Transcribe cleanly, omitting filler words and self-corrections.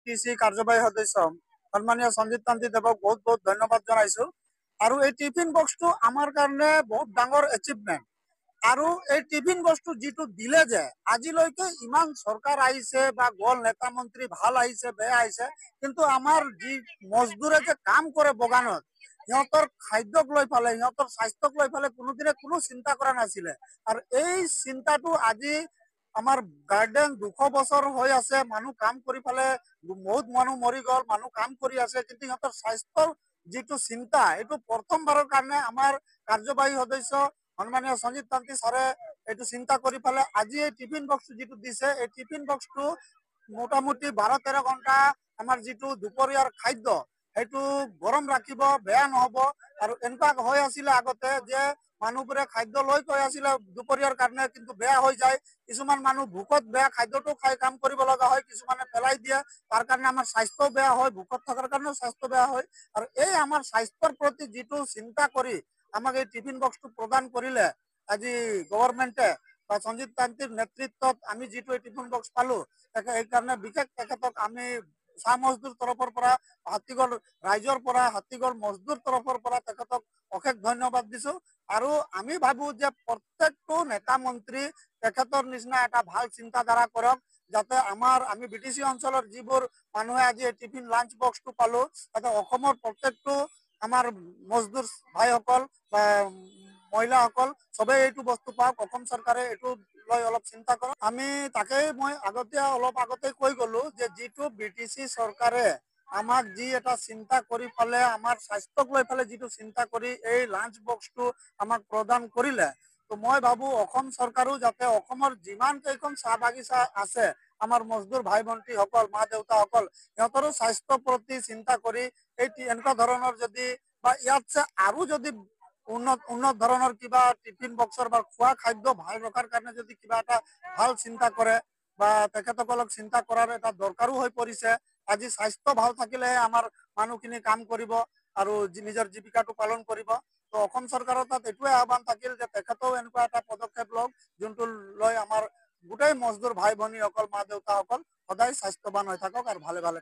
TC কাৰ্যবাহী সদস্য সন্মানীয় সঞ্জিত কান্তি দেৱক বহুত বহুত ধন্যবাদ জনাইছো। আৰু এই টিফিন বক্সটো আমাৰ কাৰণে বহুত ডাঙৰ এচিভমেণ্ট। আৰু এই টিফিন বক্সটো যিটো দিলে যে আজিলৈকে ইমান চৰকাৰ আহিছে বা গল নেতা মন্ত্ৰী ভাল আহিছে বেয়া আহিছে, কিন্তু আমাৰ যি মজদুৰে যে কাম কৰে বগানত সিহঁতৰ খাদ্যক লৈ ফালে সিহঁতৰ স্বাস্থ্যক লৈ ফালে কোনোদিনে কোনো চিন্তা কৰা নাছিলে। আৰু এই চিন্তাটো আজি আমাৰ গাৰ্ডেন 200 বছৰ হৈ আছে, মানুহ কাম কৰি ফালে বহুত মানুহ মৰি গ'ল, মানুহ কাম কৰি আছে, কিন্তু সিহঁতৰ স্বাস্থ্যৰ যিটো চিন্তা এইটো প্ৰথমবাৰৰ কাৰণে আমাৰ কাৰ্যবাহী সদস্য সন্মানীয় সঞ্জিত কান্তি ছাৰে এইটো চিন্তা কৰি পেলাই আজি এই টিফিন বক্সটো যিটো দিছে, এই টিফিন বক্সটো মোটামুটি 12-13 ঘণ্টা আমাৰ যিটো দুপৰীয়াৰ খাদ্য সেইটো গৰম ৰাখিব, বেয়া নহ'ব। আৰু এনেকুৱা হৈ আছিলে আগতে যে মানুহবোৰে খাদ্য লৈ গৈ আছিলে দুপৰীয়াৰ কাৰণে, কিন্তু বেয়া হৈ যায়। কিছুমান মানুহ ভোকত বেয়া খাদ্যটো খাই কাম কৰিব লগা হয়, কিছুমানে পেলাই দিয়ে, তাৰ কাৰণে আমাৰ স্বাস্থ্য বেয়া হয়, ভোকত থকাৰ কাৰণেও স্বাস্থ্য বেয়া হয়। আৰু এই আমাৰ স্বাস্থ্যৰ প্ৰতি যিটো চিন্তা কৰি আমাক এই টিফিন বক্সটো প্ৰদান কৰিলে আজি গভৰ্ণমেণ্টে বা সঞ্জিত কান্তিৰ নেতৃত্বত আমি যিটো এই টিফিন বক্স পালো, সেইকাৰণে বিশেষ তেখেতক আমি চাহ মজদুৰ তৰফৰ পৰা, হাতীগড় ৰাইজৰ পৰা, হাতীগড় মজদুৰ তৰফৰ পৰা তেখেতক অশেষ ধন্যবাদ দিছো। আৰু আমি ভাবো যে প্ৰত্যেকটো নেতা মন্ত্ৰী তেখেতৰ নিচিনা এটা ভাল চিন্তাধাৰা কৰক, যাতে আমি বিটিচি অঞ্চলৰ যিবোৰ মানুহে আজি টিফিন লাঞ্চ বক্সটো পালো, তাতে অসমৰ প্ৰত্যেকটো আমাৰ মজদুৰ ভাইসকল বা মহিলাসকল চবেই এইটো বস্তু পাওক, অসম চৰকাৰে এইটো লৈ অলপ চিন্তা কৰক। আমি তাকেই মই অলপ আগতে কৈ গলো যে যিটো বিটিচি চৰকাৰে আমাক যি এটা চিন্তা কৰি ফালে আমাৰ স্বাস্থ্যক লৈ ফালে যিটো চিন্তা কৰি এই লাঞ্চ বক্সটো আমাক প্ৰদান কৰিলে, তো মই ভাবো অসম চৰকাৰো যাতে অসমৰ যিমান কেইখন চাহ বাগিচা আছে আমাৰ মজদুৰ ভাই ভণ্টিসকল, মা দেউতাসকল, সিহঁতৰো স্বাস্থ্যৰ প্ৰতি চিন্তা কৰি এই এনেকুৱা ধৰণৰ যদি বা ইয়াতছে আৰু যদি উন্নত ধৰণৰ কিবা টিফিন বক্সৰ বা খোৱা খাদ্য ভাল ৰখাৰ কাৰণে যদি কিবা এটা ভাল চিন্তা কৰে বা তেখেতসকলক চিন্তা কৰাৰ এটা দৰকাৰো হৈ পৰিছে। আজি স্বাস্থ্য ভাল থাকিলেহে আমাৰ মানুহখিনি কাম কৰিব আৰু নিজৰ জীৱিকাটো পালন কৰিব। তো অসম চৰকাৰৰ তাত এইটোৱে আহ্বান থাকিল যে তেখেতেও এনেকুৱা এটা পদক্ষেপ লওক, যোনটো লৈ আমাৰ গোটেই মজদুৰ ভাই ভনীসকল, মা দেউতাসকল সদায় স্বাস্থ্যৱান হৈ থাকক আৰু ভালে ভালে